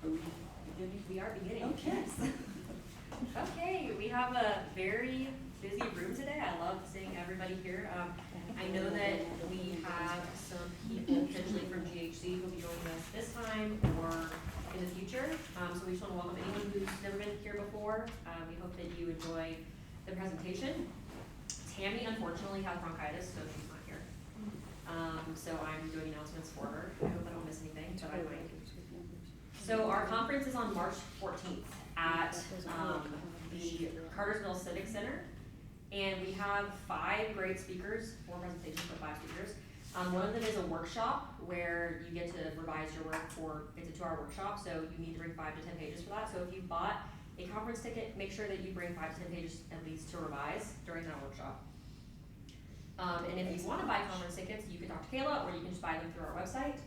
Are we beginning? We are beginning. Okay. Okay, we have a very busy room today. I love seeing everybody here. I know that we have some people potentially from GHC who will be joining us this time or in the future. So we just want to welcome anyone who's never been here before. We hope that you enjoy the presentation. Tammy unfortunately has bronchitis, so she's not here. So I'm doing announcements for her. I hope I don't miss anything, but I might. So our conference is on March 14th at the Cartersville Civic Center. And we have 5 great speakers, 4 presentations for 5 speakers. One of them is a workshop where you get to revise your work for, it's a 2-hour workshop, so you need to bring 5 to 10 pages for that. So if you bought a conference ticket, make sure that you bring 5 to 10 pages at least to revise during that workshop. And if you want to buy conference tickets, you can talk to Kayla or you can just buy them through our website.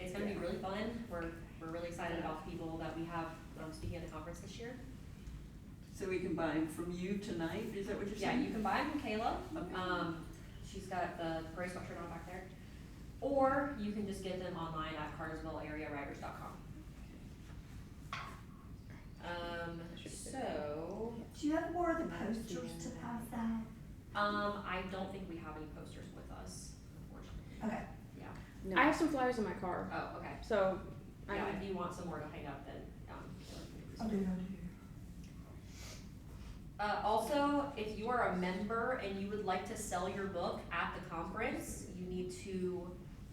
It's going to be really fun. We're really excited about the people that we have speaking at the conference this year. So we can buy them from you tonight, is that what you're saying? Yeah, you can buy them from Kayla. Okay. She's got the gray sweatshirt on back there. Or you can just get them online at cartersvilleareawriters.com. So Do you have more of the posters to pass out? I don't think we have any posters with us, unfortunately. Okay. Yeah. No. I have some flyers in my car. Oh, okay. So, Yeah, if you want some more to hang up, then I'll do that here. Also, if you are a member and you would like to sell your book at the conference, you need to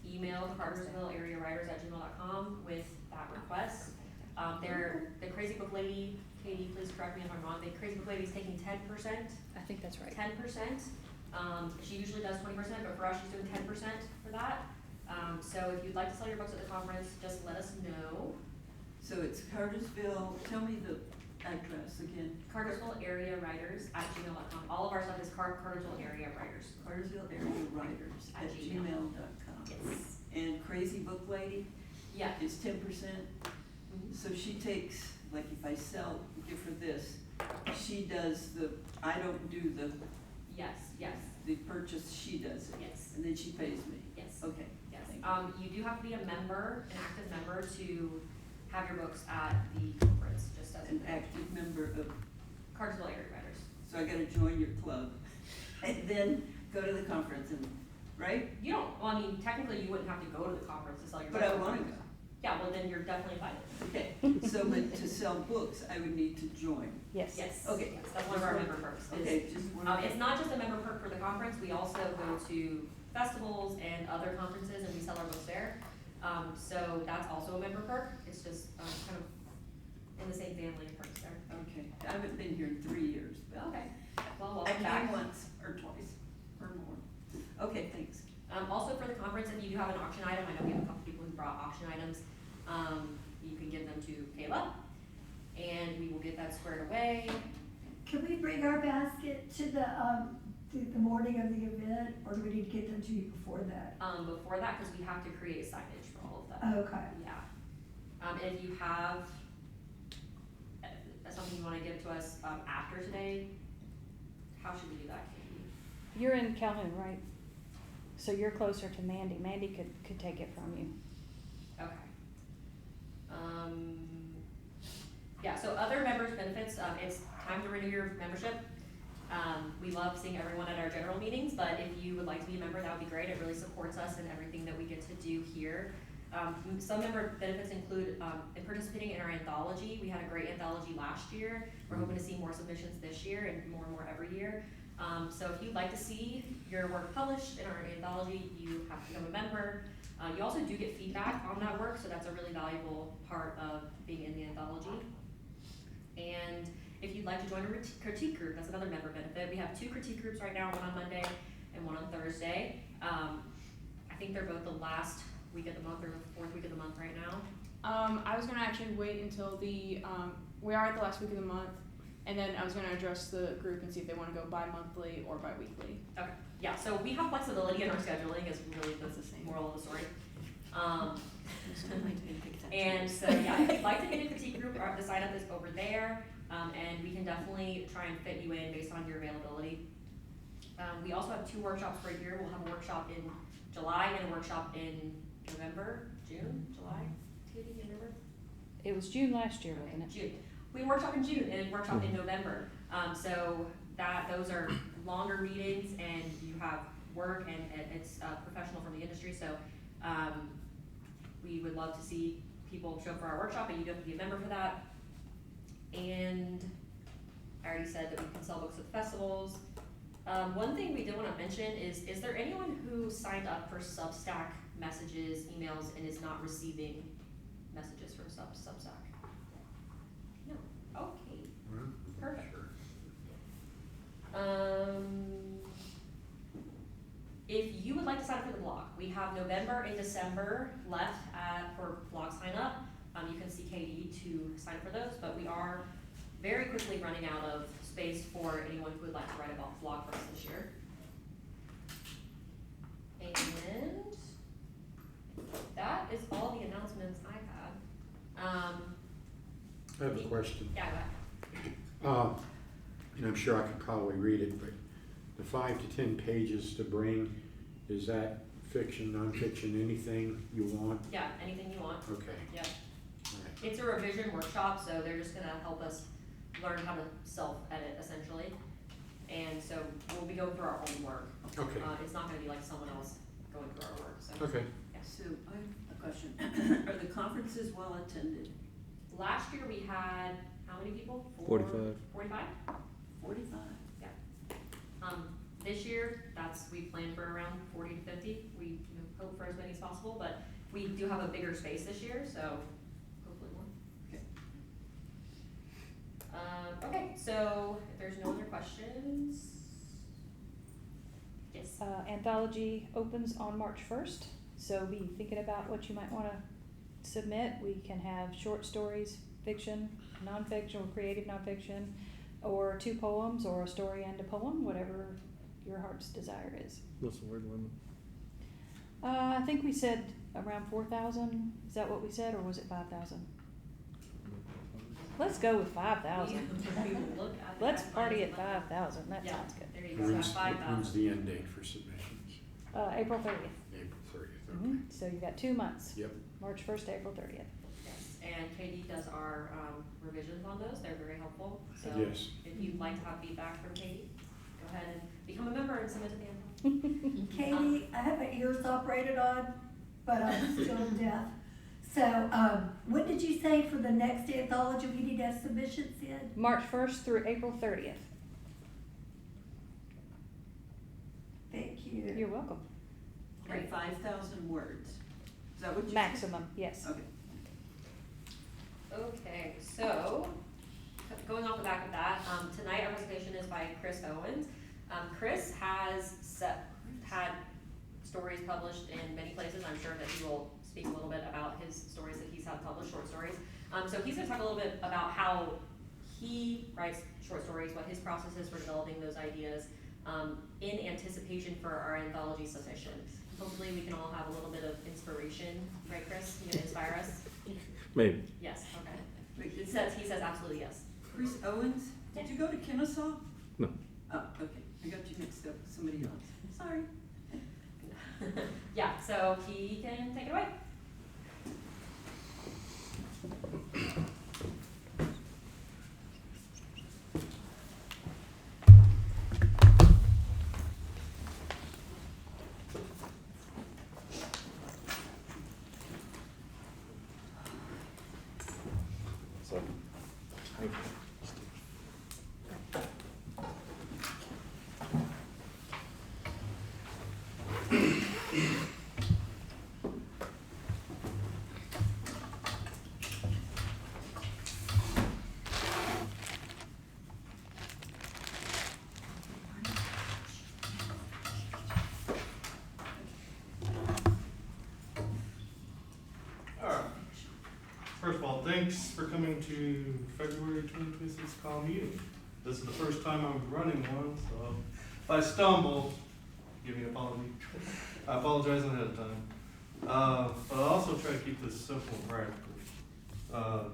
email cartersvilleareawriters@gmail.com with that request. The Crazy Book Lady, Katie, please correct me if I'm wrong, the Crazy Book Lady is taking 10%. I think that's right. 10%. She usually does 20%, but for us, she's doing 10% for that. So if you'd like to sell your books at the conference, just let us know. So it's Cartersville, tell me the address again. Cartersvilleareawriters@gmail.com. All of our stuff is Cartersville Area Writers. Cartersvilleareawriters@gmail.com. Yes. And Crazy Book Lady Yeah. is 10%. So she takes, like if I give her this, she does I don't do Yes, yes, the purchase, she does it. yes, And then she pays me. yes. Okay. Yes. Thank You do have to be a member, an active member, to have your books at the conference, just as An active member of, Cartersville Area Writers. so I gotta join your club and then go to the conference and, right? You don't, well, I mean, technically you wouldn't have to go to the conference to sell your But books. I wanna go. Yeah, well, then you're definitely invited. Okay, so but to sell books, I would need to join. Yes. Yes. Okay. Yes, that's one of our member perks. is- Okay, just one. It's not just a member perk for the conference, we also go to festivals and other conferences and we sell our books there. So that's also a member perk, it's just kind of in the same family of perks there. Okay, I haven't been here in 3 years, but Okay, well, I welcome back. came once or twice or more. Okay, thanks. Also for the conference, if you do have an auction item, I know we have a couple people who brought auction items, you can give them to Kayla, and we will get that squared away. Can we bring our basket to the morning of the event, or do we need to get them to you before that? Before that, because we have to create signage for all of that. Okay. Yeah. And if you have something you want to give to us after today, how should we do that, Katie? You're in Calhoun, right? So you're closer to Mandy. Mandy could take it from you. Okay. Yeah, so other members' benefits, it's time to renew your membership. We love seeing everyone at our general meetings, but if you would like to be a member, that would be great. It really supports us in everything that we get to do here. Some member benefits include participating in our anthology. We had a great anthology last year. We're hoping to see more submissions this year and more every year. So if you'd like to see your work published in our anthology, you have to become a member. You also do get feedback on that work, so that's a really valuable part of being in the anthology. And if you'd like to join a critique group, that's another member benefit. We have 2 critique groups right now, one on Monday and one on Thursday. I think they're both the last week of the month or the 4th week of the month right now. I was gonna actually wait until we are at the last week of the month, and then I was gonna address the group and see if they wanna go bi-monthly or bi-weekly. Okay, yeah, so we have flexibility in our scheduling is really the moral of the story. And so, yeah, if you'd like to get a critique group, the sign up is over there, and we can definitely try and fit you in based on your availability. We also have 2 workshops per year. We'll have a workshop in July and a workshop in November, June, July. Katie, do you remember? It was June last year, Okay, wasn't it? June. We workshop in June and workshop in November. So those are longer meetings and you have work and it's professional from the industry. So we would love to see people show up for our workshop, and you don't have to be a member for that. And I already said that we can sell books at festivals. One thing we did want to mention is there anyone who signed up for Substack messages, emails, and is not receiving messages from Substack? No. Okay. Perfect. If you would like to sign up for the blog, we have November and December left for blog sign up. You can see Katie to sign up for those, but we are very quickly running out of space for anyone who would like to write about blog for us this year. And that is all the announcements I had. I have a question. Yeah, go ahead. And I'm sure I could probably read it, but the 5 to 10 pages to bring, is that fiction, nonfiction, anything you want? Yeah, anything you want. Okay. Yeah. All right. It's a revision workshop, so they're just gonna help us learn how to self-edit essentially. And so we'll be going through our own work. Okay. It's not gonna be like someone else going through our work, so. Okay. So I have a question. Are the conferences well attended? Last year we had, how many people? 45. 45? 45? This year, we planned for around 40 to 50. We hope for as many as possible, but we do have a bigger space this year, so hopefully more. Okay. Okay, so if there's no other questions, yes. Anthology opens on March 1st, so be thinking about what you might want to submit. We can have short stories, fiction, nonfiction, or creative nonfiction, or 2 poems, or a story and a poem, whatever your heart's desire is. What's the word limit? I think we said around 4,000. Is that what we said, or was it 5,000? Let's go with 5,000. We will look at the Let's guidelines party at and 5,000. That Yeah. sounds good. There you go, we got When's 5,000. the end date for submissions? April 30th. April 30th, okay. So you got 2 months. Yep. March 1st to April 30th. Yes, and Katie does our revisions on those. They're very helpful. So Yes. if you'd like to have feedback from Katie, go ahead and become a member and submit to the end. Katie, I have my ears operated on, but I'm still deaf. So, when did you say for the next anthology we need to have submissions in? March 1st through April 30th. Thank you. You're welcome. And 5,000 words. Is that what you said? Maximum, yes. Okay. Okay, so going off the back of that, tonight our presentation is by Kris Owens. Kris has had stories published in many places. I'm sure that he will speak a little bit about his stories that he's had published, short stories. So he's gonna talk a little bit about how he writes short stories, what his process is for developing those ideas, in anticipation for our anthology submission. Hopefully we can all have a little bit of inspiration, right, Kris? You gonna inspire us? Maybe. Yes, okay. He says absolutely yes. Kris Owens, did you go to Kennesaw? No. Oh, okay. I got you mixed up with somebody else. Sorry. Yeah, so he can take it away. So, thank you. First of all, thanks for coming to February 2026 CAW meeting. This is the first time I'm running one, so if I stumble, give me an apology. I apologize ahead of time. But I'll also try to keep this simple and practical.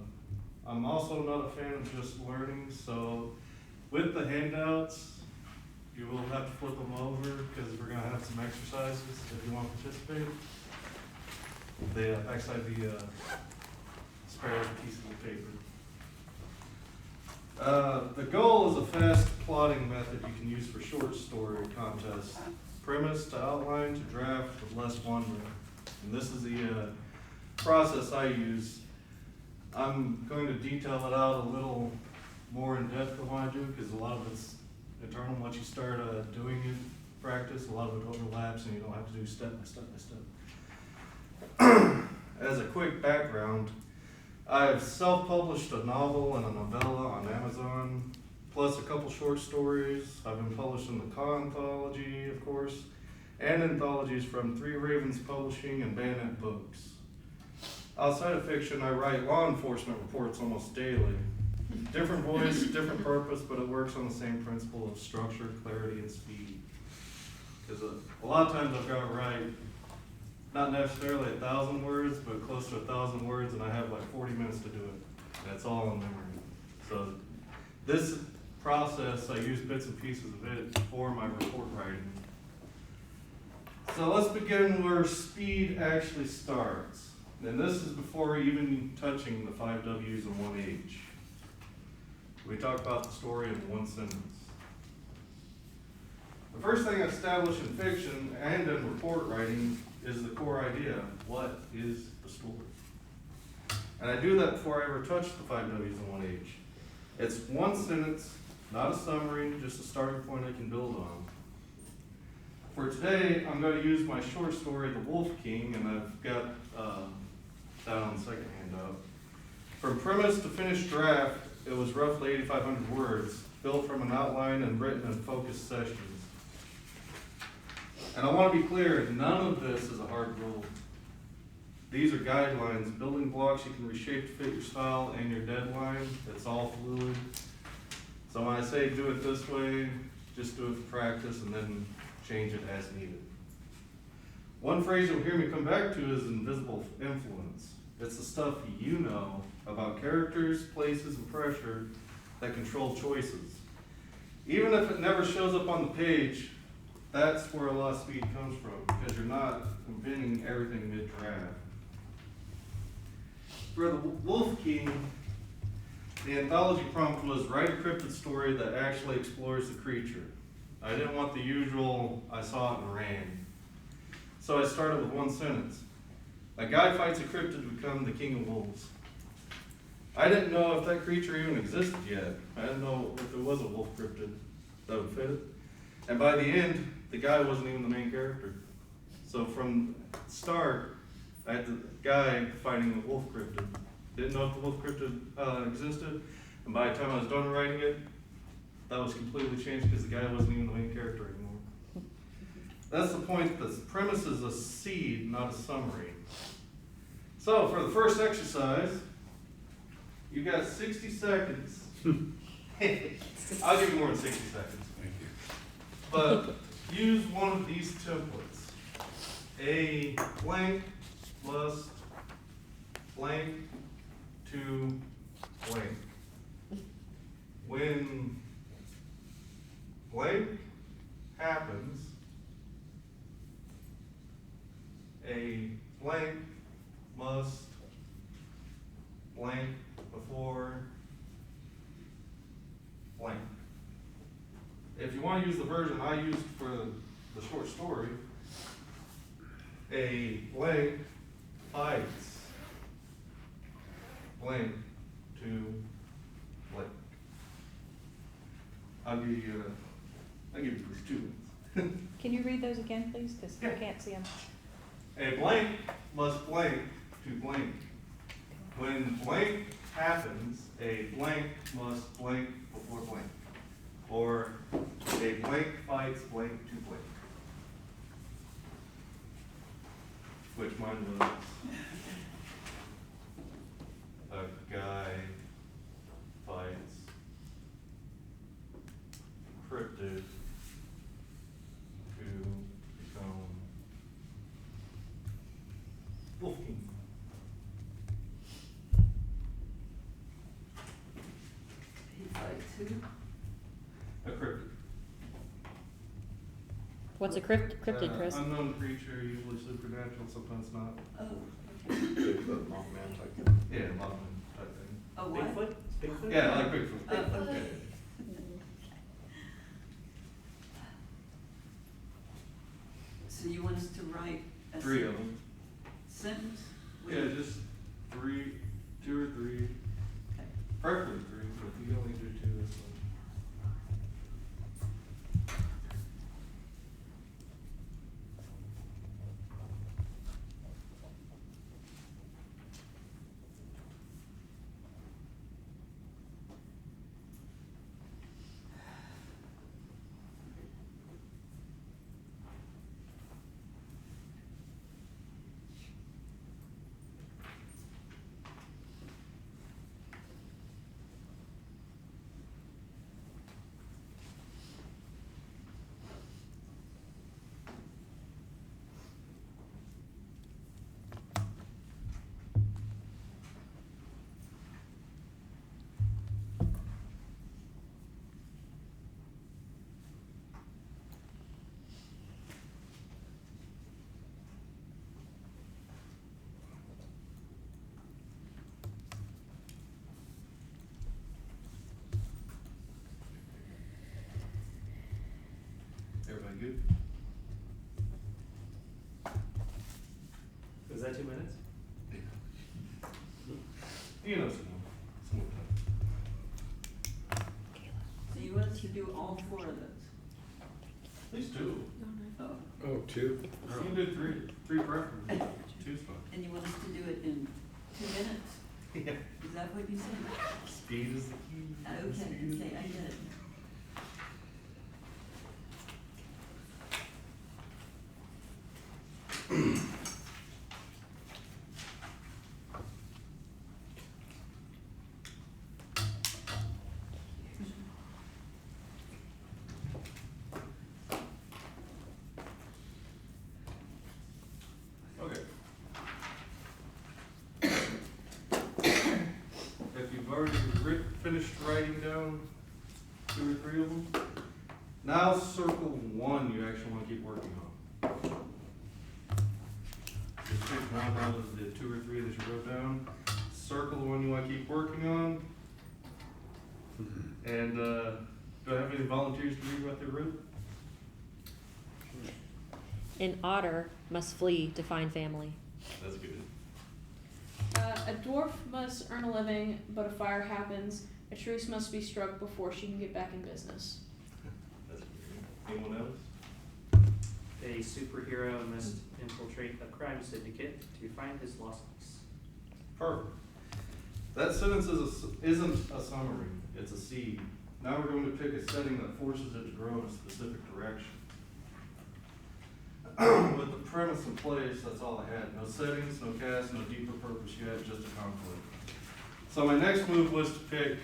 I'm also not a fan of just learning, so with the handouts, you will have to flip them over because we're gonna have some exercises if you want to participate. They backside the spare piece of paper. The goal is a fast plotting method you can use for short story contests. Premise to outline to draft with less wandering. And this is the process I use. I'm going to detail it out a little more in depth than what I do, because a lot of it's internal. Once you start doing it, practice, a lot of it overlaps and you don't have to do step by step by step. As a quick background, I've self-published a novel and a novella on Amazon, plus a couple short stories. I've been published in the CAW anthology, of course, and anthologies from Three Ravens Publishing and Bayonet Books. Outside of fiction, I write law enforcement reports almost daily. Different voice, different purpose, but it works on the same principle of structure, clarity, and speed. Because a lot of times I've got to write not necessarily 1,000 words, but close to 1,000 words, and I have like 40 minutes to do it. That's all in memory. So this process, I use bits and pieces of it for my report writing. So let's begin where speed actually starts. And this is before even touching the 5 W's and 1 H. We talk about the story in one sentence. The first thing I establish in fiction and in report writing is the core idea. What is the story? And I do that before I ever touch the 5 W's and 1 H. It's one sentence, not a summary, just a starting point I can build on. For today, I'm going to use my short story, The Wolf King, and I've got that on the second handout. From premise to finished draft, it was roughly 8,500 words, built from an outline and written in focused sessions. And I want to be clear, none of this is a hard rule. These are guidelines, building blocks you can reshape to fit your style and your deadline. It's all fluid. So when I say do it this way, just do it for practice and then change it as needed. One phrase you'll hear me come back to is invisible influence. It's the stuff you know about characters, places, and pressure that control choices. Even if it never shows up on the page, that's where a lot of speed comes from, because you're not inventing everything mid-draft. For The Wolf King, the anthology prompt was write a cryptid story that actually explores the creature. I didn't want the usual, I saw it and ran. So I started with one sentence. A guy fights a cryptid to become the king of wolves. I didn't know if that creature even existed yet. I didn't know if there was a wolf cryptid that would fit it. And by the end, the guy wasn't even the main character. So from the start, I had the guy fighting the wolf cryptid. Didn't know if the wolf cryptid existed. And by the time I was done writing it, that was completely changed because the guy wasn't even the main character anymore. That's the point. The premise is a seed, not a summary. So for the first exercise, you got 60 seconds. I'll give you more than 60 seconds. Thank you. But use one of these templates. A blank plus blank to blank. When blank happens, a blank must blank before blank. If you want to use the version I used for the short story, a blank fights blank to blank. I'll give you these 2 minutes. Can you read those again, please? Because I Yeah. can't see them. A blank must blank to blank. When blank happens, a blank must blank before blank. Or a blank fights blank to blank. Which mine was a guy fights cryptid to become Wolf King. He fights who? A cryptid. What's a cryptid, Kris? Unknown creature, usually supernatural, sometimes not. Oh, okay. Bigfoot, Mothman type thing. Yeah, Mothman type thing. Oh, Bigfoot? Yeah, like Bigfoot. Okay. So you want us to write a 3 of them. sentence? Yeah, just 3, 2 or 3. Okay. Preferably 3, but if you only do 2, that's fine. Everybody good? Was that 2 minutes? You know, some more time. So you want us to do all 4 of those? At least 2. Oh, Oh, 2? You can do 3. 3 preferably. 2's fine. and you want us to do it in 2 minutes? Yeah. Is that what you said? Speed is the key. Okay, I get it. Okay. If you've already finished writing down 2 or 3 of them, now circle 1 you actually want to keep working on. Just pick 1 out of the 2 or 3 that you wrote down, circle the one you want to keep working on, and do I have any volunteers to read what they wrote? An otter must flee to find family. That's good. A dwarf must earn a living, but a fire happens. A truce must be struck before she can get back in business. That's good. Anyone else? A superhero must infiltrate a crime syndicate to find his lost niece. Perfect. That sentence isn't a summary, it's a seed. Now we're going to pick a setting that forces it to grow in a specific direction. With the premise in place, that's all I had. No settings, no cast, no deeper purpose yet, just a conflict. So my next move was to pick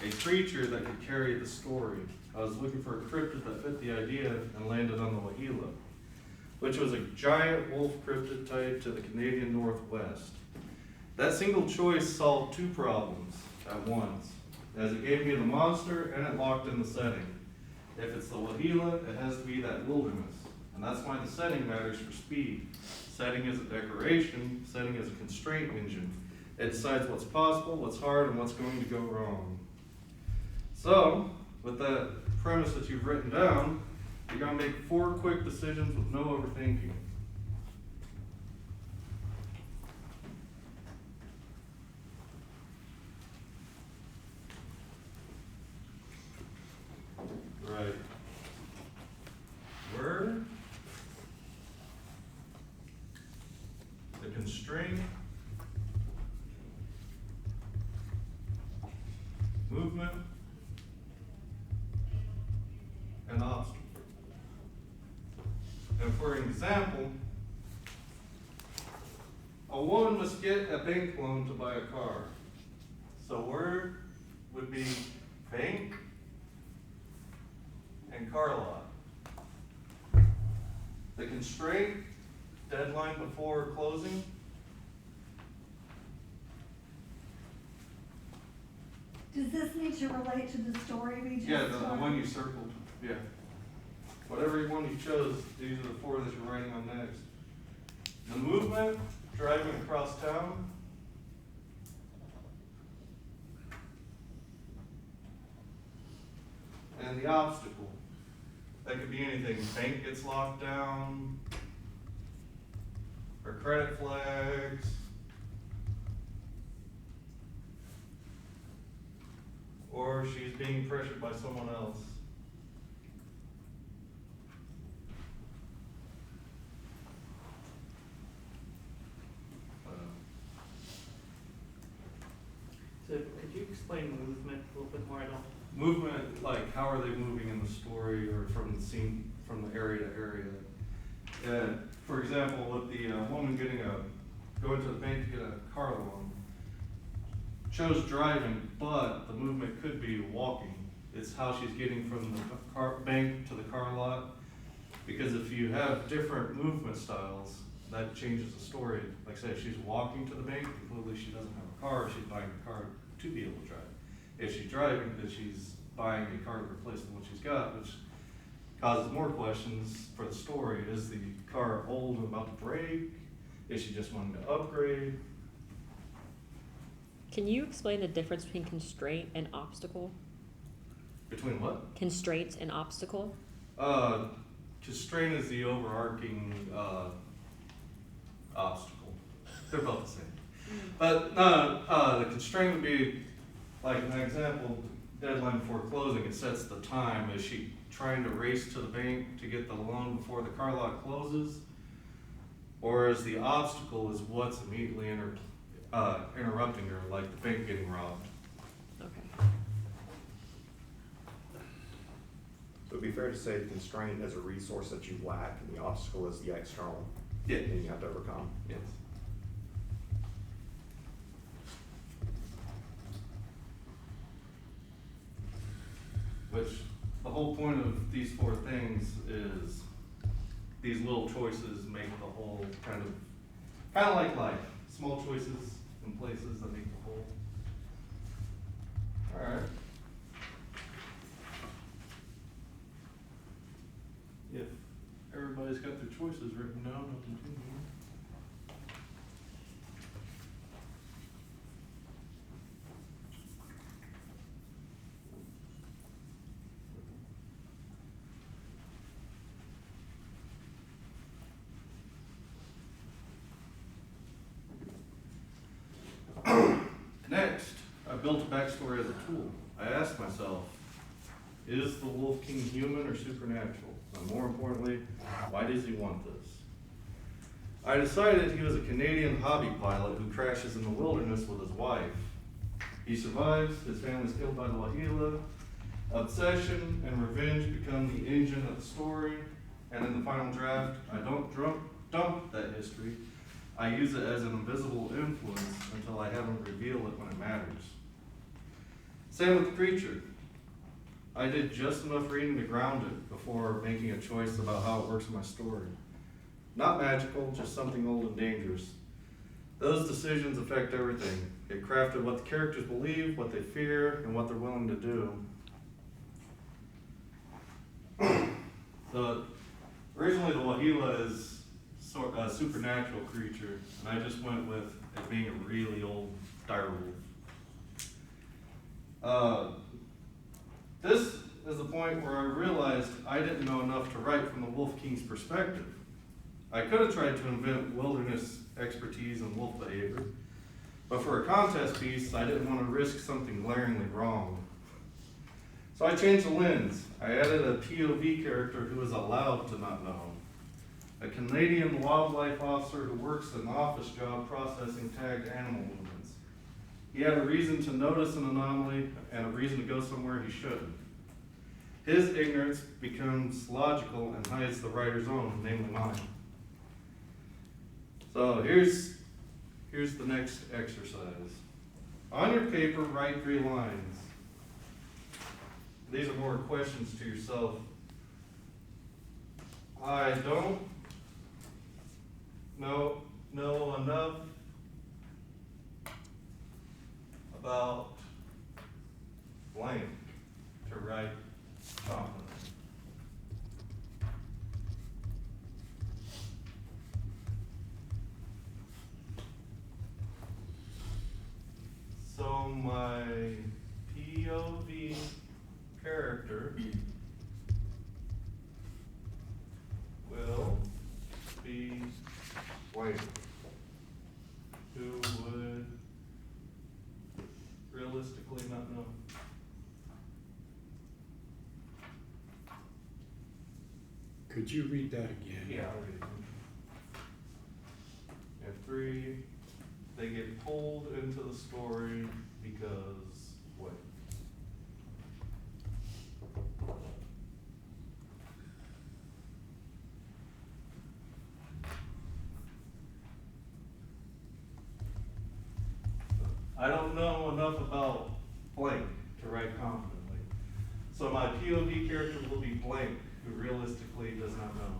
a creature that could carry the story. I was looking for a cryptid that fit the idea and landed on the Wahila, which was a giant wolf cryptid type to the Canadian Northwest. That single choice solved 2 problems at once, as it gave me the monster and it locked in the setting. If it's the Wahila, it has to be that wilderness, and that's why the setting matters for speed. Setting is a decoration, setting is a constraint engine. It decides what's possible, what's hard, and what's going to go wrong. So, with that premise that you've written down, you're gonna make 4 quick decisions with no overthinking. Right. Word. The constraint. Movement. And obstacle. And for an example, a woman must get a bank loan to buy a car. So word would be bank and car lot. The constraint, deadline before closing. Does this need to relate to the story we just Yeah, the started? one you circled, yeah. Whatever one you chose, these are the 4 that you're writing on next. The movement, driving across town. and the obstacle. That could be anything. Bank gets locked down, or credit flags, or she's being pressured by someone else. So could you explain movement a little bit more? I don't. Movement, like how are they moving in the story or from the scene, from the area to area? For example, with the woman going to the bank to get a car loan, chose driving, but the movement could be walking. It's how she's getting from the bank to the car lot. Because if you have different movement styles, that changes the story. Like say, if she's walking to the bank, clearly she doesn't have a car, she's buying a car to be able to drive. If she's driving, then she's buying a car to replace the one she's got, which causes more questions for the story. Is the car old and about to break? Is she just wanting to upgrade? Can you explain the difference between constraint and obstacle? Between what? Constraints and obstacle? Constraint is the overarching obstacle. They're both the same. But the constraint would be, like an example, deadline before closing, it sets the time. Is she trying to race to the bank to get the loan before the car lot closes? Or is the obstacle is what's immediately interrupting her, like the bank getting robbed? Okay. So it'd be fair to say constraint is a resource that you lack, and the obstacle is the external Yeah. thing you have to overcome. Yes. Which, the whole point of these four things is these little choices make the whole kind of like life. Small choices in places that make the whole. Alright. If everybody's got their choices written down, I'll continue. Next, I built a backstory as a tool. I asked myself, is the Wolf King human or supernatural? And more importantly, why does he want this? I decided he was a Canadian hobby pilot who crashes in the wilderness with his wife. He survives, his family's killed by the Wahila. Obsession and revenge become the engine of the story, and in the final draft, I don't dump that history. I use it as an invisible influence until I have him reveal it when it matters. Same with the creature. I did just enough reading to ground it before making a choice about how it works in my story. Not magical, just something old and dangerous. Those decisions affect everything. It crafted what the characters believe, what they fear, and what they're willing to do. Originally the Wahila is a supernatural creature, and I just went with it being a really old dire wolf. This is the point where I realized I didn't know enough to write from the Wolf King's perspective. I could have tried to invent wilderness expertise and wolf behavior, but for a contest piece, I didn't want to risk something glaringly wrong. So I changed the lens. I added a POV character who is allowed to not know. A Canadian wildlife officer who works an office job processing tagged animal movements. He had a reason to notice an anomaly and a reason to go somewhere he shouldn't. His ignorance becomes logical and hides the writer's own, namely mine. So here's the next exercise. On your paper, write 3 lines. These are more questions to yourself. I don't know enough about blank to write confidently. So my POV character will be white. Who would realistically not know? Could you read that again? Yeah, I'll read it. And 3, they get pulled into the story because what? I don't know enough about blank to write confidently. So my POV character will be blank, who realistically does not know.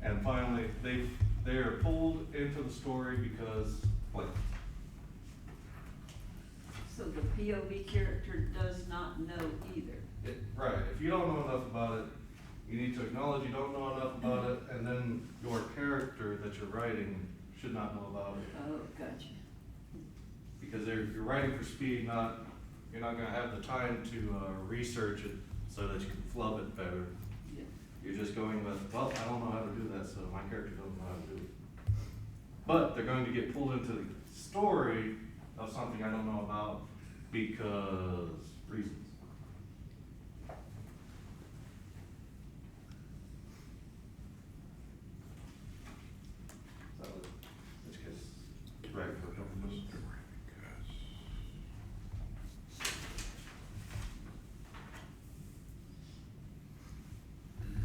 And finally, they are pulled into the story because blank. So the POV character does not know either. Right, if you don't know enough about it, you need to acknowledge you don't know enough about it, and then your character that you're writing should not know about it. Oh, gotcha. Because you're writing for speed, you're not gonna have the time to research it so that you can flub it better. Yeah. You're just going with, well, I don't know how to do that, so my character doesn't know how to do it. But they're going to get pulled into the story of something I don't know about because reasons. So, which case, right, for government.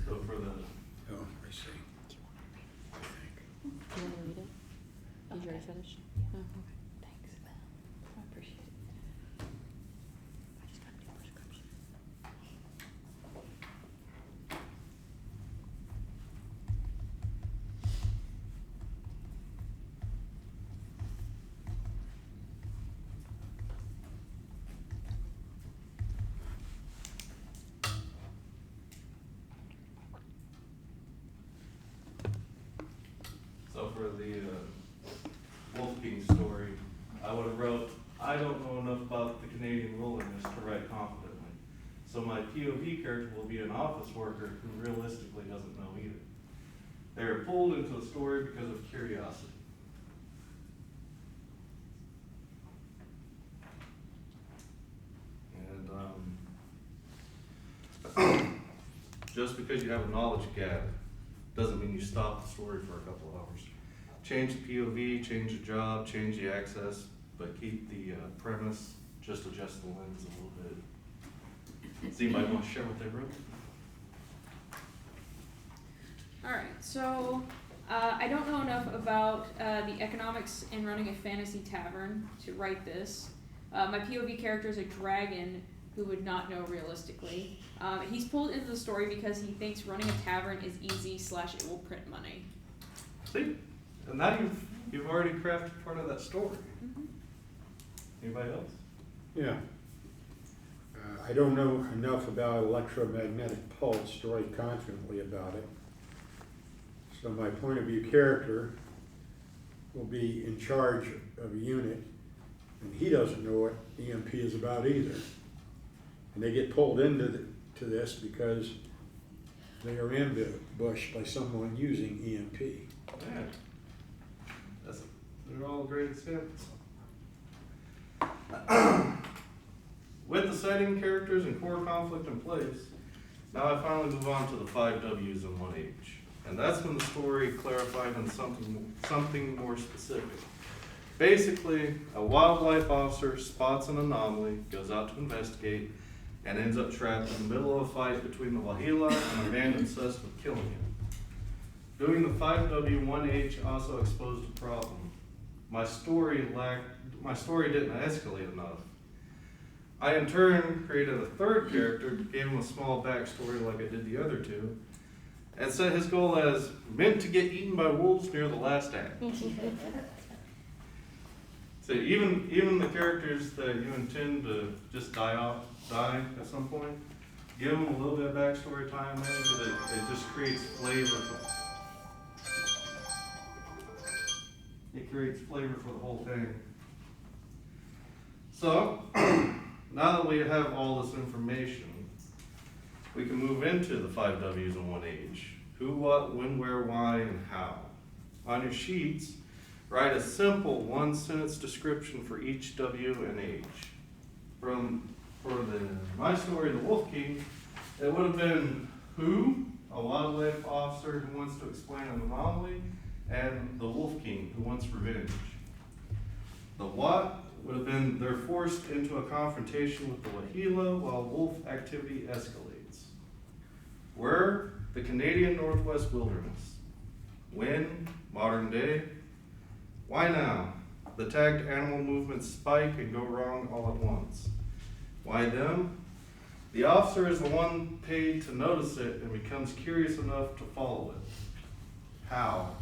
So for the, Oh, I see. Do you want to read it? Did you already finish? Oh, okay. Thanks. I appreciate it. I just gotta do the prescription. so for the Wolf King story, I would have wrote, I don't know enough about the Canadian wilderness to write confidently. So my POV character will be an office worker who realistically doesn't know either. They are pulled into the story because of curiosity. And just because you have a knowledge gap doesn't mean you stop the story for a couple of hours. Change the POV, change the job, change the access, but keep the premise, just adjust the lens a little bit. Does anybody want to share what they wrote? Alright, so I don't know enough about the economics in running a fantasy tavern to write this. My POV character is a dragon who would not know realistically. He's pulled into the story because he thinks running a tavern is easy / it will print money. See? And now you've already crafted part of that story. Mm-hmm. Anybody else? Yeah. I don't know enough about electromagnetic pulse to write confidently about it. So my point of view character will be in charge of a unit, and he doesn't know what EMP is about either. And they get pulled into this because they are ambushed by someone using EMP. Man, they're all great examples. With the setting, characters, and core conflict in place, now I finally move on to the 5 W's and 1 H. And that's when the story clarified on something more specific. Basically, a wildlife officer spots an anomaly, goes out to investigate, and ends up trapped in the middle of a fight between the Wahila and a band obsessed with killing him. Doing the 5W 1H also exposed a problem. My story didn't escalate enough. I in turn created a third character, gave him a small backstory like I did the other two, and set his goal as meant to get eaten by wolves near the last act. So even the characters that you intend to just die at some point, give them a little bit of backstory time there, because it just creates flavor. It creates flavor for the whole thing. So now that we have all this information, we can move into the 5 W's and 1 H. Who, what, when, where, why, and how. On your sheets, write a simple 1-sentence description for each W and H. My story, The Wolf King, it would have been who, a wildlife officer who wants to explain an anomaly, and the Wolf King who wants revenge. The what would have been they're forced into a confrontation with the Wahila while wolf activity escalates. Where? The Canadian Northwest Wilderness. When? Modern day. Why now? The tagged animal movements spike and go wrong all at once. Why them? The officer is the one paid to notice it and becomes curious enough to follow it. How?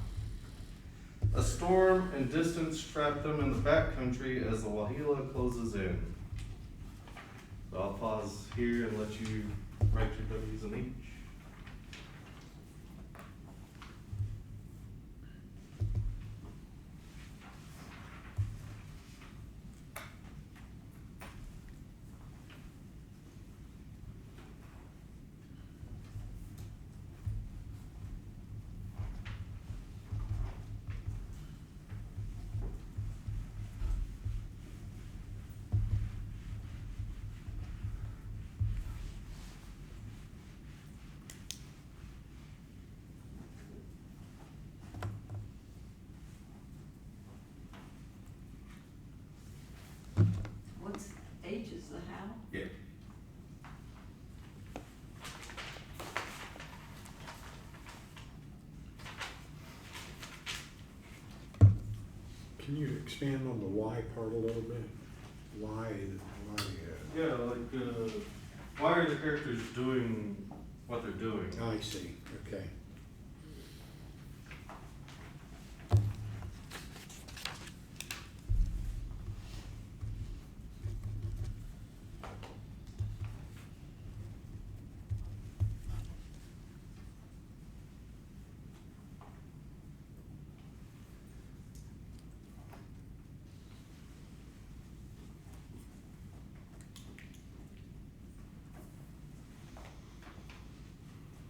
A storm and distance trap them in the backcountry as the Wahila closes in. So I'll pause here and let you write your W's in each. What's H is the how? Yeah. Can you expand on the why part a little bit? Why, Yeah, like, why are the characters doing what they're doing? I see, okay.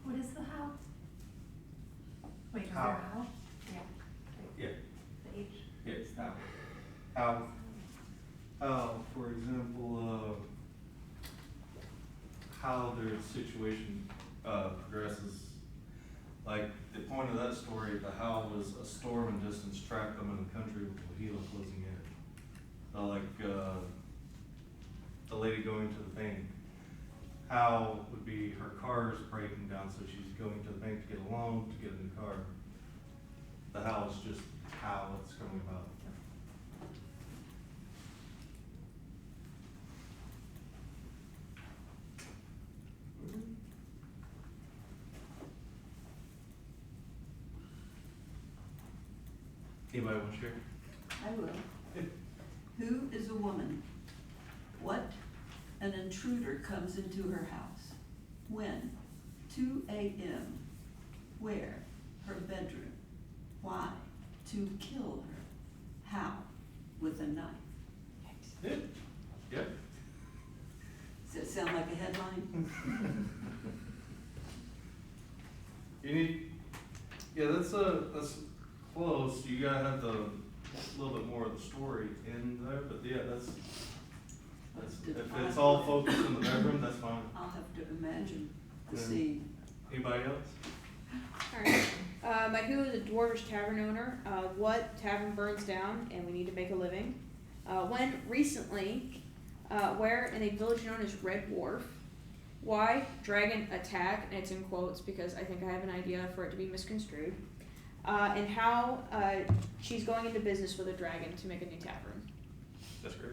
What is the how? Wait, is there How. a how? Yeah. The H? Yes, how, for example, how their situation progresses. Like, the point of that story, the how was a storm and distance trapped them in the country with Wahila closing in. So like, the lady going to the bank, how would be her car is breaking down, so she's going to the bank to get a loan to get a new car. The how is just how it's coming about. Anybody want to share? I will. Who is a woman? What? An intruder comes into her house. When? 2 a.m. Where? Her bedroom. Why? To kill her. How? With a knife. Yeah. Yeah. Does that sound like a headline? You need, yeah, that's close. You gotta have a little bit more of the story in there, but yeah, that's if it's all focused in the bedroom, that's fine. I'll have to imagine the Yeah. scene. Anybody else? Alright, my who is a dwarvish tavern owner, what tavern burns down and we need to make a living, when recently, where in a village known as Red Wharf, why dragon attack, and it's in quotes because I think I have an idea for it to be misconstrued, and how she's going into business with a dragon to make a new tavern. That's great.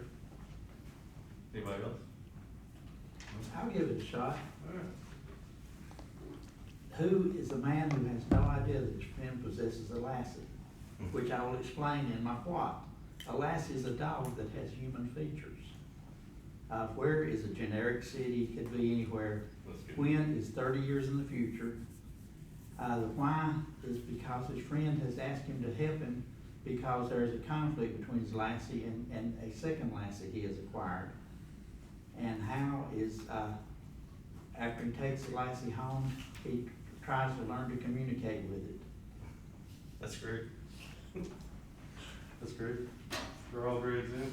Anybody else? I'll give it a shot. Alright. Who is a man who has no idea that his friend possesses a lassie, which I will explain in my what. A lassie is a dog that has human features. Where is a generic city, could be anywhere. When is 30 years in the future. The why is because his friend has asked him to help him because there is a conflict between his lassie and a second lassie he has acquired. And Hal is, after he takes the Lassie home, he tries to learn to communicate with it. That's great. That's great. They're all great examples.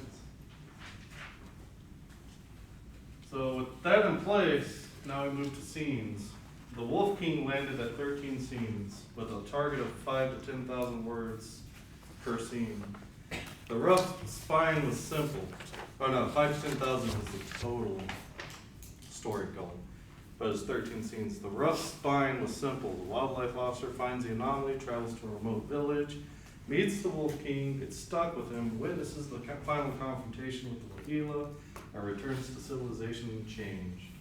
So with that in place, now we move to scenes. The Wolf King landed at 13 scenes with a target of 5,000 to 10,000 words per scene. The rough spine was simple. Oh no, 5,000 to 10,000 was the total story going, but it's 13 scenes. The rough spine was simple. The wildlife officer finds the anomaly, travels to a remote village, meets the Wolf King, gets stuck with him, witnesses the final confrontation with the Wahila, and returns to civilization and change.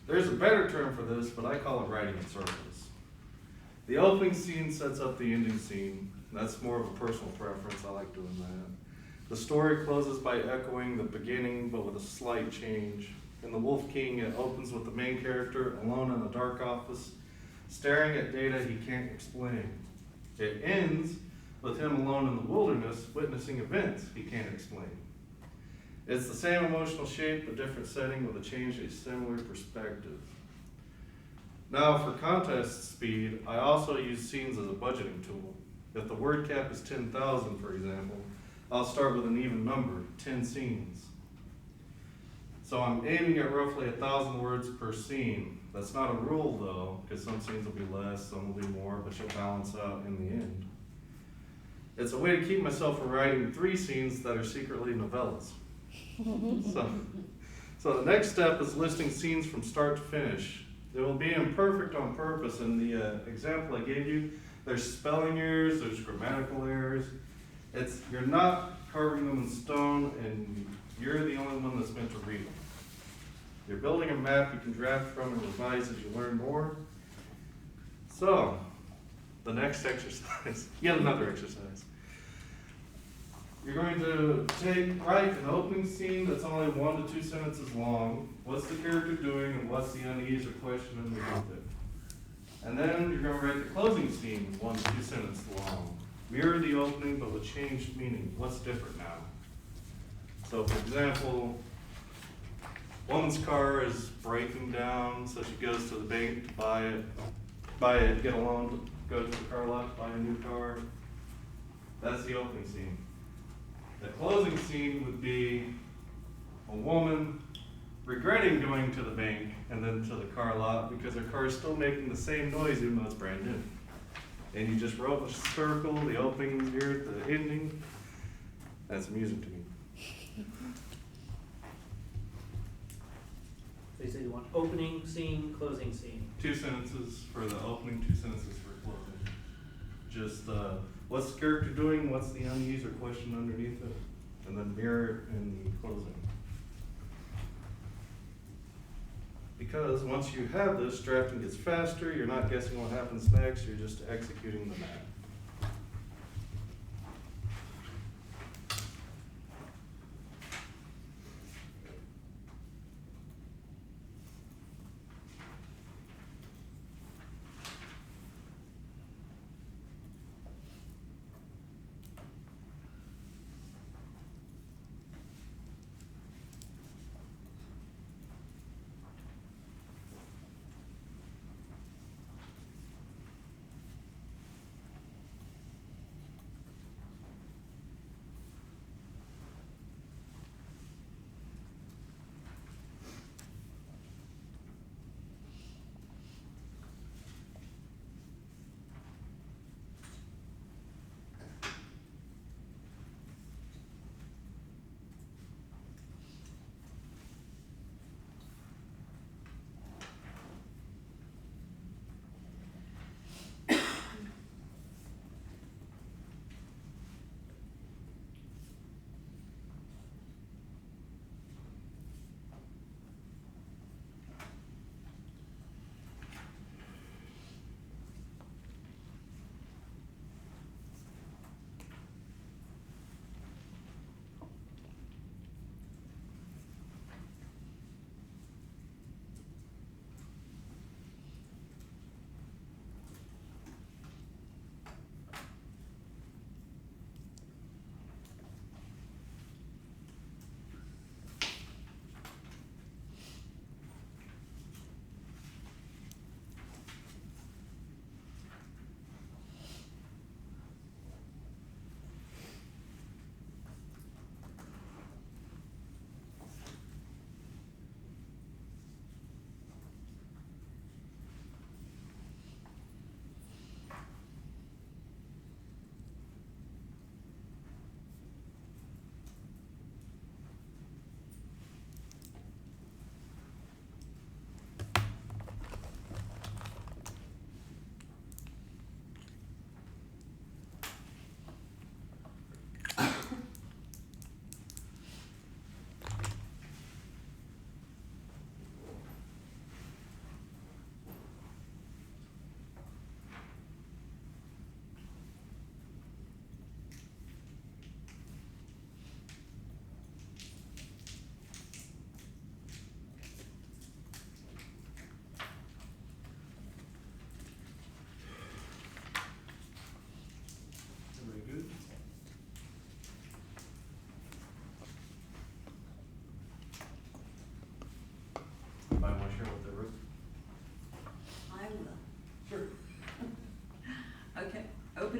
There's a better term for this, but I call it writing in circles. The opening scene sets up the ending scene. That's more of a personal preference. I like doing that. The story closes by echoing the beginning, but with a slight change. In The Wolf King, it opens with the main character alone in a dark office, staring at data he can't explain. It ends with him alone in the wilderness, witnessing events he can't explain. It's the same emotional shape, but different setting with a change, a similar perspective. Now for contest speed, I also use scenes as a budgeting tool. If the word cap is 10,000, for example, I'll start with an even number, 10 scenes. So I'm aiming at roughly 1,000 words per scene. That's not a rule though, because some scenes will be less, some will be more, but you'll balance out in the end. It's a way to keep myself from writing 3 scenes that are secretly novellas. So the next step is listing scenes from start to finish. They will be imperfect on purpose. In the example I gave you, there's spelling errors, there's grammatical errors. You're not carving them in stone, and you're the only one that's meant to read them. You're building a map you can draft from and revise as you learn more. So, the next exercise, yet another exercise. You're going to write an opening scene that's only 1 to 2 sentences long. What's the character doing and what's the unease or question underneath it? And then you're going to write the closing scene, 1 to 2 sentences long. Mirror the opening but with changed meaning. What's different now? So for example, woman's car is breaking down, so she goes to the bank to buy it, get a loan, go to the car lot, buy a new car. That's the opening scene. The closing scene would be a woman regretting going to the bank and then to the car lot because her car is still making the same noise even though it's brand new. And you just wrote a circle, the opening mirrored the ending. That's amusing to me. So you say you want opening scene, closing scene. 2 sentences for the opening, 2 sentences for closing. Just what's the character doing, what's the unease or question underneath it, and then mirror it in the closing. Because once you have this, drafting gets faster, you're not guessing what happens next, you're just executing the map.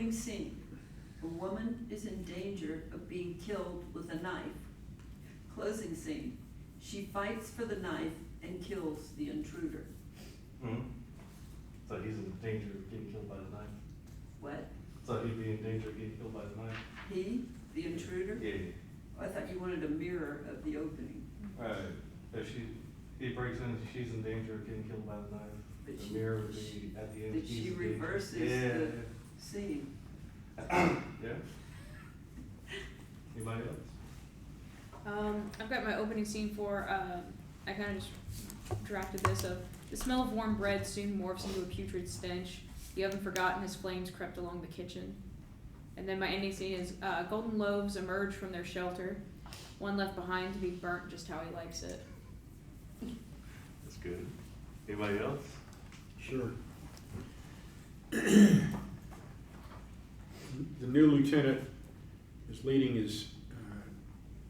Opening scene. A woman is in danger of being killed with a knife. Closing scene. She fights for the knife and kills the intruder. So he's in danger of getting killed by the knife. What? So he'd be in danger of getting killed by the knife. He, the intruder? Yeah. I thought you wanted a mirror of the opening. Right. If he breaks in, she's in danger of getting killed by the knife. But The she- mirror would be at the end. That he's she in danger. reverses Yeah. the scene. Yeah. Anybody else? I've got my opening scene for, I kind of just drafted this of, the smell of warm bread soon morphs into a putrid stench. The oven forgotten as flames crept along the kitchen. And then my ending scene is, golden loaves emerge from their shelter, one left behind to be burnt just how he likes it. That's good. Anybody else? Sure. The new lieutenant is leading his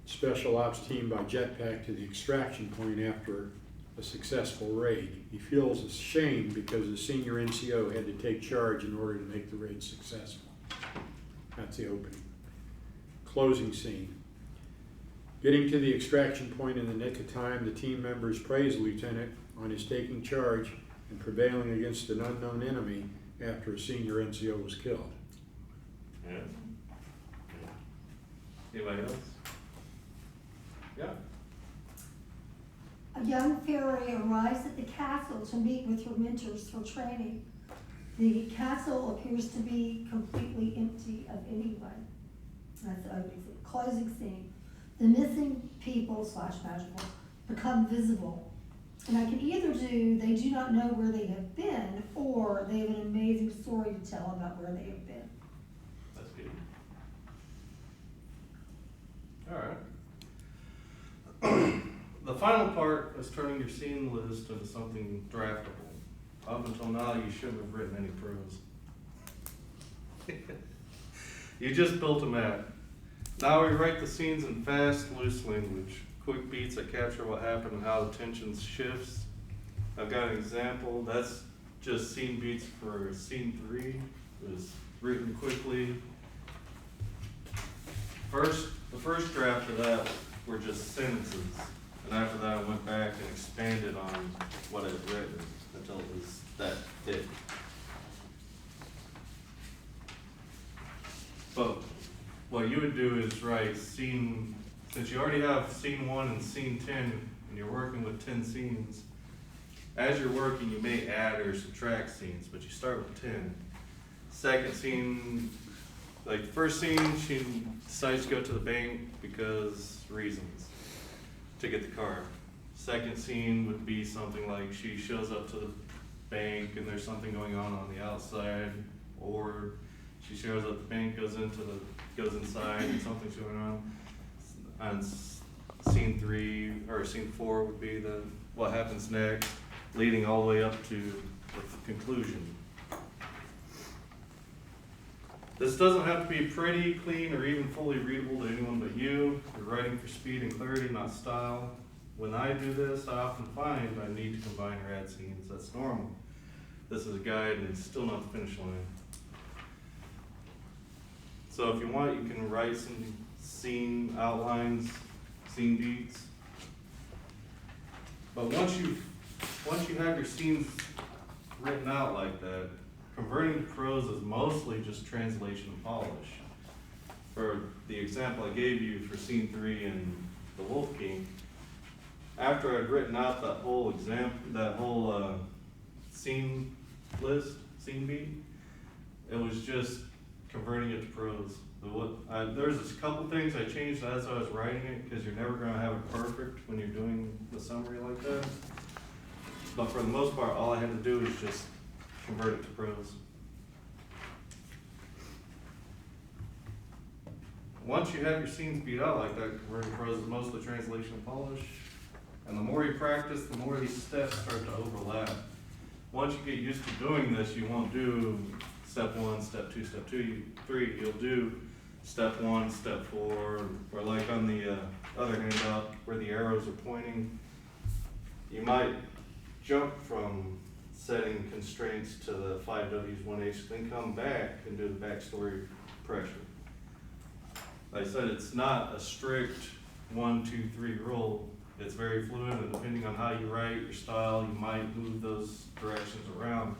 special ops team by jetpack to the extraction point after a successful raid. He feels ashamed because the senior NCO had to take charge in order to make the raid successful. That's the opening. Closing scene. Getting to the extraction point in the nick of time, the team members praise the lieutenant on his taking charge and prevailing against an unknown enemy after a senior NCO was killed. Yeah. Anybody else? Yeah. A young fairy arrives at the castle to meet with her mentors for training. The castle appears to be completely empty of anyone. That's the opening scene. Closing scene. The missing people / magical become visible. And I can either do they do not know where they have been, or they have an amazing story to tell about where they have been. That's good. All right. The final part is turning your scene list into something draftable. Up until now, you shouldn't have written any prose. You just built a map. Now we write the scenes in fast, loose language. Quick beats that capture what happened and how the tension shifts. I've got an example. That's just scene beats for scene 3. It was written quickly. The first draft of that were just sentences. And after that, I went back and expanded on what I'd written until it was that thick. But what you would do is write scene, since you already have scene 1 and scene 10, and you're working with 10 scenes, as you're working, you may add or subtract scenes, but you start with 10. Second scene, like the first scene, she decides to go to the bank because reasons, to get the car. Second scene would be something like she shows up to the bank and there's something going on the outside, or she shows up, the bank goes inside and something's going on. And scene 3 or scene 4 would be what happens next, leading all the way up to the conclusion. This doesn't have to be pretty, clean, or even fully readable to anyone but you. You're writing for speed and clarity, not style. When I do this, I often find I need to combine or add scenes. That's normal. This is a guide and it's still not the finish line. So if you want, you can write some scene outlines, scene beats. But once you have your scenes written out like that, converting to prose is mostly just translation and polish. For the example I gave you for scene 3 in The Wolf King, after I'd written out that whole scene list, scene beat, it was just converting it to prose. There's a couple things I changed as I was writing it, because you're never going to have it perfect when you're doing the summary like that. But for the most part, all I had to do was just convert it to prose. Once you have your scenes beat out like that, converting prose is mostly translation and polish. And the more you practice, the more these steps start to overlap. Once you get used to doing this, you won't do step 1, step 2, step 2, 3. You'll do step 1, step 4, or like on the other handout where the arrows are pointing, you might jump from setting constraints to the 5Ws, 1H, then come back and do the backstory pressure. Like I said, it's not a strict 1, 2, 3 rule. It's very fluid, and depending on how you write, your style, you might move those directions around.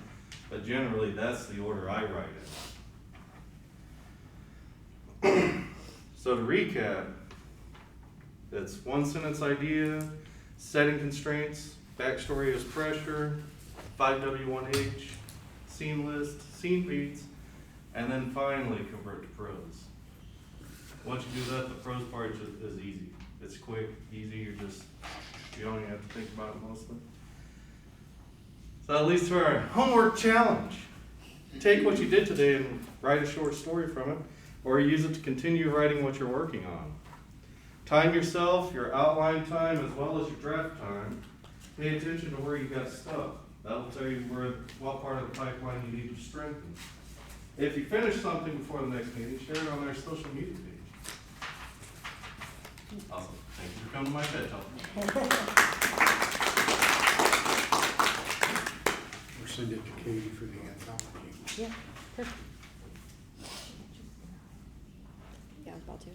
But generally, that's the order I write in. So to recap, it's one sentence idea, setting constraints, backstory is pressure, 5W1H, scene list, scene beats, and then finally convert to prose. Once you do that, the prose part is easy. It's quick, easy, you don't even have to think about it mostly. So that leads to our homework challenge. Take what you did today and write a short story from it, or use it to continue writing what you're working on. Time yourself, your outline time, as well as your draft time. Pay attention to where you got stuck. That'll tell you what part of the pipeline you need to strengthen. If you finish something before the next meeting, share it on our social media page. Awesome. Thank you for coming to my TED Talk. We'll send it to Katie for the anthology. Yeah, perfect. Yeah, I was about to.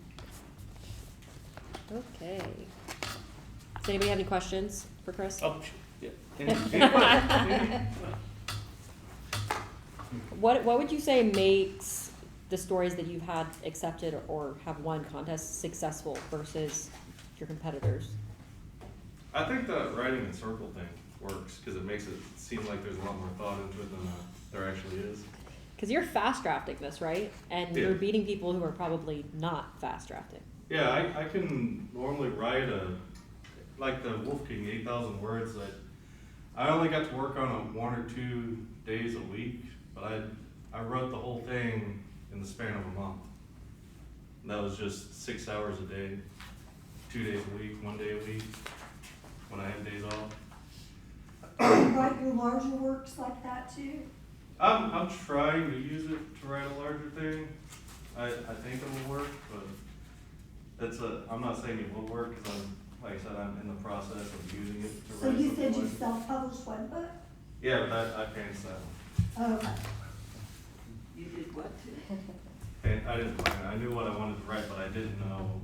Okay. Does anybody have any questions for Kris? Oh, yeah. What would you say makes the stories that you've had accepted or have won contests successful versus your competitors? I think the writing in circle thing works because it makes it seem like there's a lot more thought into it than there actually is. Because you're fast drafting this, right? And Yeah. you're beating people who are probably not fast drafting. Yeah, I can normally write like the Wolf King, 8,000 words that I only got to work on it 1 or 2 days a week, but I wrote the whole thing in the span of a month. And that was just 6 hours a day, 2 days a week, 1 day a week, when I had days off. Write your larger works like that too? I'm trying to use it to write a larger thing. I think it will work, but I'm not saying it will work because like I said, I'm in the process of using it to So write you something said you like- self-published one book? Yeah, but I pants that one. Oh, okay. You did what? And I didn't plan it. I knew what I wanted to write, but I didn't know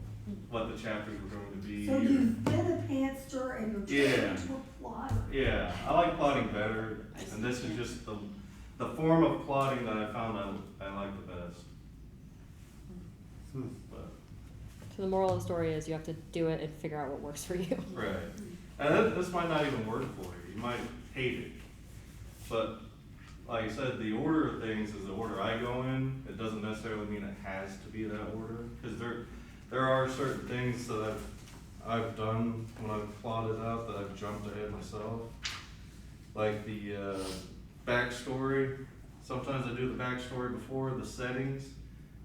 what the chapters were going to be. So you've been a pantster and you're Yeah. trying to apply. Yeah, I like plotting better, and this is just the form of plotting that I found I like the best. But, So the moral of the story is you have to do it and figure out what works for you. right. And this might not even work for you. You might hate it. But like I said, the order of things is the order I go in. It doesn't necessarily mean it has to be that order. Because there are certain things that I've done when I've plotted out that I've jumped ahead myself. Like the backstory. Sometimes I do the backstory before the settings.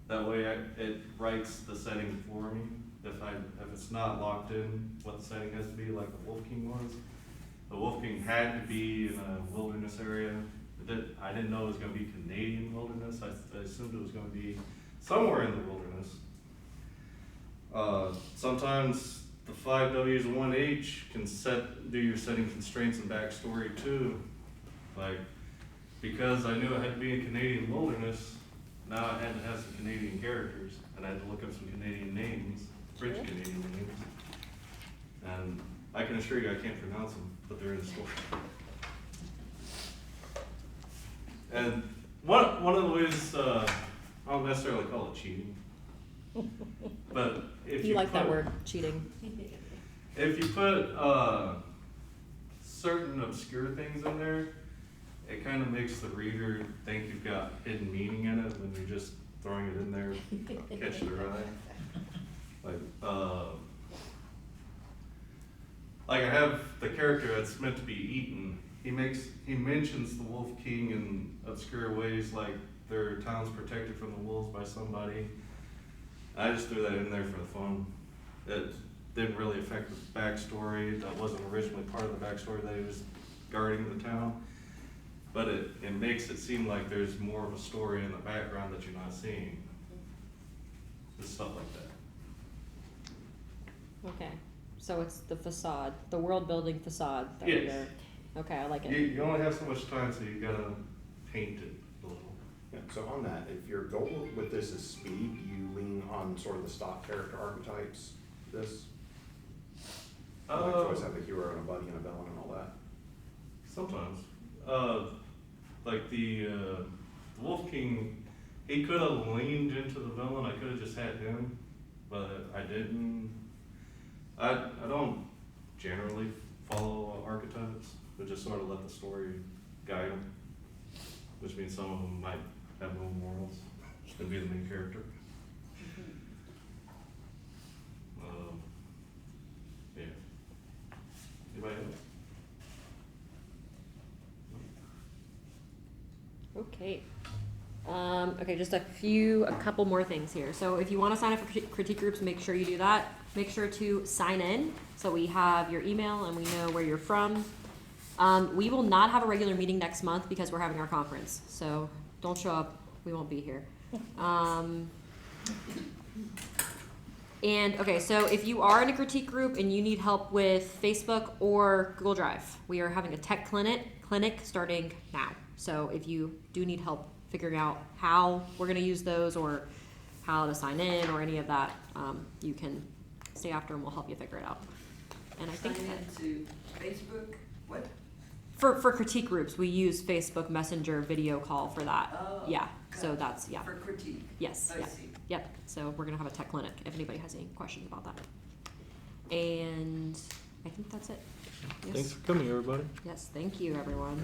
That way it writes the setting for me. If it's not locked in what the setting has to be, like the Wolf King was. The Wolf King had to be in a wilderness area. I didn't know it was going to be Canadian wilderness. I assumed it was going to be somewhere in the wilderness. Sometimes the 5Ws and 1H can do your setting constraints and backstory too. Like, because I knew it had to be in Canadian wilderness, now I had to have some Canadian characters, and I had to look up some Canadian names, French Canadian names. And I can assure you I can't pronounce them, but they're in the story. And one of the ways, I don't necessarily call it cheating, but if You like that word, cheating. if you put certain obscure things in there, it kind of makes the reader think you've got hidden meaning in it when you're just throwing it in there to catch their eye. Like I have the character that's meant to be eaten. He mentions the Wolf King in obscure ways, like their town's protected from the wolves by somebody. I just threw that in there for the fun. It didn't really affect the backstory. That wasn't originally part of the backstory that he was guarding the town. But it makes it seem like there's more of a story in the background that you're not seeing. Just stuff like that. Okay, so it's the facade, the world building facade that Yes. you're Okay, I like You, it. you only have so much time, so you gotta paint it a little. Yeah, so on that, if your goal with this is speed, you lean on sort of the stock character archetypes, this? Like you always have a hero and a buddy and a villain and all that. Sometimes. Like the Wolf King, he could have leaned into the villain. I could have just had him, but I didn't. I don't generally follow archetypes, but just sort of let the story guide them, which means some of them might have no morals and be the main character. Yeah. Anybody else? Okay. Okay, just a couple more things here. So if you want to sign up for critique groups, make sure you do that. Make sure to sign in so we have your email and we know where you're from. We will not have a regular meeting next month because we're having our conference. So don't show up. We won't be here. And okay, so if you are in a critique group and you need help with Facebook or Google Drive, we are having a tech clinic starting now. So if you do need help figuring out how we're going to use those or how to sign in or any of that, you can stay after and we'll help you figure it out. And I think Sign into Facebook, what? for critique groups, we use Facebook Messenger video call for that. Oh, Yeah, so gotcha. that's, yeah. For critique. Yes, I yeah. see. Yep, so we're gonna have a tech clinic if anybody has any questions about that. And I think that's it. Yes. Thanks for coming, everybody. Yes, thank you, everyone.